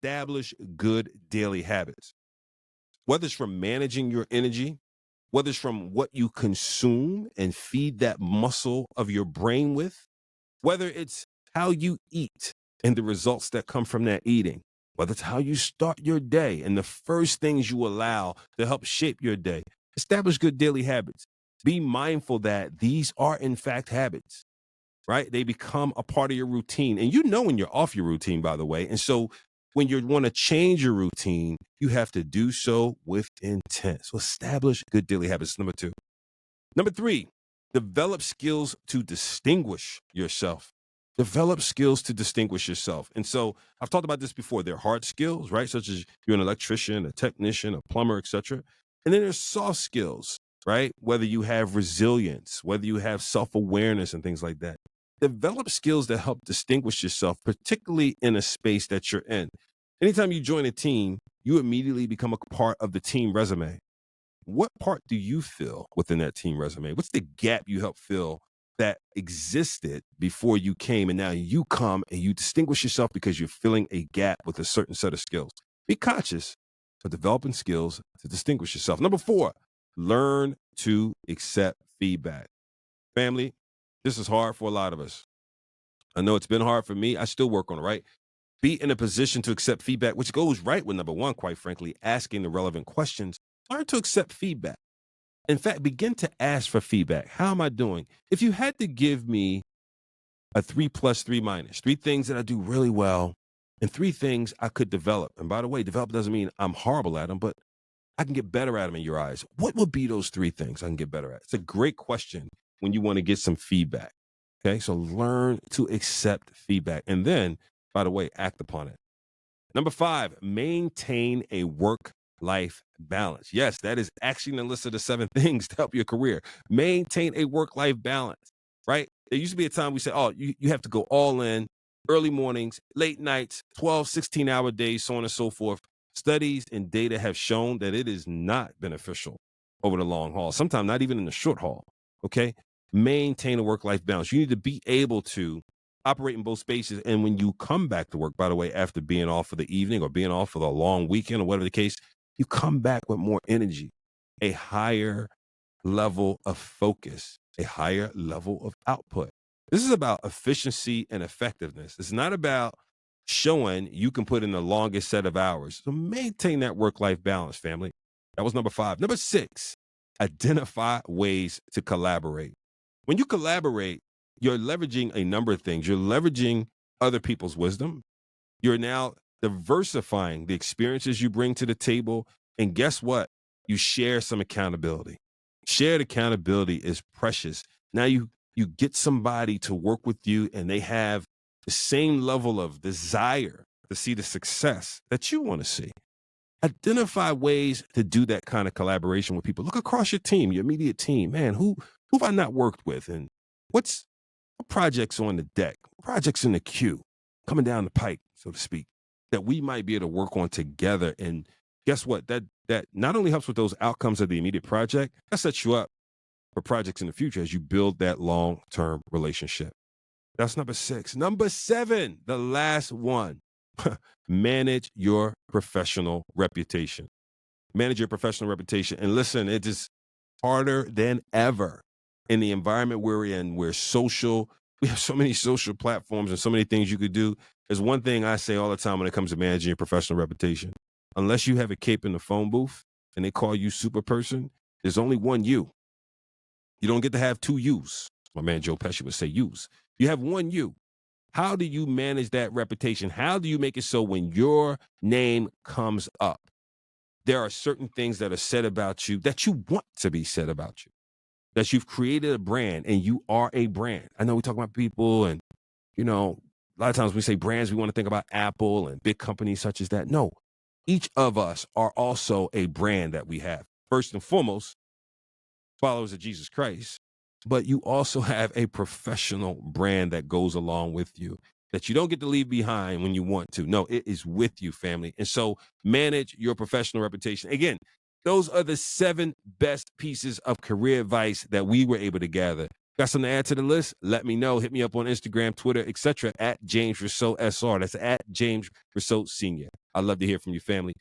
establish good daily habits. Whether it's from managing your energy, whether it's from what you consume and feed that muscle of your brain with, whether it's how you eat and the results that come from that eating, whether it's how you start your day and the first things you allow to help shape your day. Establish good daily habits. Be mindful that these are, in fact, habits, right? They become a part of your routine. And you know when you're off your routine, by the way. And so when you want to change your routine, you have to do so with intent. So establish good daily habits. Number two. Number three, develop skills to distinguish yourself. Develop skills to distinguish yourself. And so I've talked about this before. They're hard skills, right? Such as you're an electrician, a technician, a plumber, etc. And then there's soft skills, right? Whether you have resilience, whether you have self-awareness and things like that. Develop skills that help distinguish yourself, particularly in a space that you're in. Anytime you join a team, you immediately become a part of the team resume. What part do you fill within that team resume? What's the gap you help fill that existed before you came, and now you come and you distinguish yourself because you're filling a gap with a certain set of skills? Be conscious of developing skills to distinguish yourself. Number four, learn to accept feedback. Family, this is hard for a lot of us. I know it's been hard for me. I still work on it, right? Be in a position to accept feedback, which goes right with number one, quite frankly, asking the relevant questions. Learn to accept feedback. In fact, begin to ask for feedback. How am I doing? If you had to give me a 3+3-, three things that I do really well and three things I could develop. And by the way, develop doesn't mean I'm horrible at them, but I can get better at them in your eyes. What would be those three things I can get better at? It's a great question when you want to get some feedback. Okay, so learn to accept feedback. And then, by the way, act upon it. Number five, maintain a work-life balance. Yes, that is actually in the list of the 7 things to help your career. Maintain a work-life balance, right? There used to be a time we said, oh, you have to go all in, early mornings, late nights, 12, 16-hour days, so on and so forth. Studies and data have shown that it is not beneficial over the long haul, sometimes not even in the short haul, okay? Maintain a work-life balance. You need to be able to operate in both spaces. And when you come back to work, by the way, after being off for the evening or being off for the long weekend or whatever the case, you come back with more energy, a higher level of focus, a higher level of output. This is about efficiency and effectiveness. It's not about showing you can put in the longest set of hours. So maintain that work-life balance, family. That was number 5. Number 6, identify ways to collaborate. When you collaborate, you're leveraging a number of things. You're leveraging other people's wisdom. You're now diversifying the experiences you bring to the table. And guess what? You share some accountability. Shared accountability is precious. Now you get somebody to work with you and they have the same level of desire to see the success that you want to see. Identify ways to do that kind of collaboration with people. Look across your team, your immediate team. Man, who have I not worked with? And what projects on the deck, projects in the queue, coming down the pike, so to speak, that we might be able to work on together. And guess what? That not only helps with those outcomes of the immediate project, that sets you up for projects in the future as you build that long-term relationship. That's number 6. Number 7, the last one, manage your professional reputation. Manage your professional reputation. And listen, it is harder than ever in the environment we're in. We're social. We have so many social platforms and so many things you could do. There's one thing I say all the time when it comes to managing your professional reputation. Unless you have a cape in the phone booth and they call you super person, there's only one you. You don't get to have 2 yous. My man Joe Pesci would say yous. You have one you. How do you manage that reputation? How do you make it so when your name comes up, there are certain things that are said about you that you want to be said about you, that you've created a brand and you are a brand. I know we talk about people and, a lot of times we say brands, we want to think about Apple and big companies such as that. No, each of us are also a brand that we have. First and foremost, followers of Jesus Christ, but you also have a professional brand that goes along with you that you don't get to leave behind when you want to. No, it is with you, family. And so manage your professional reputation. Again, those are the 7 best pieces of career advice that we were able to gather. Got something to add to the list? Let me know. Hit me up on Instagram, Twitter, etc. @James Rousseau SR. That's @James Rousseau Sr. I'd love to hear from your family.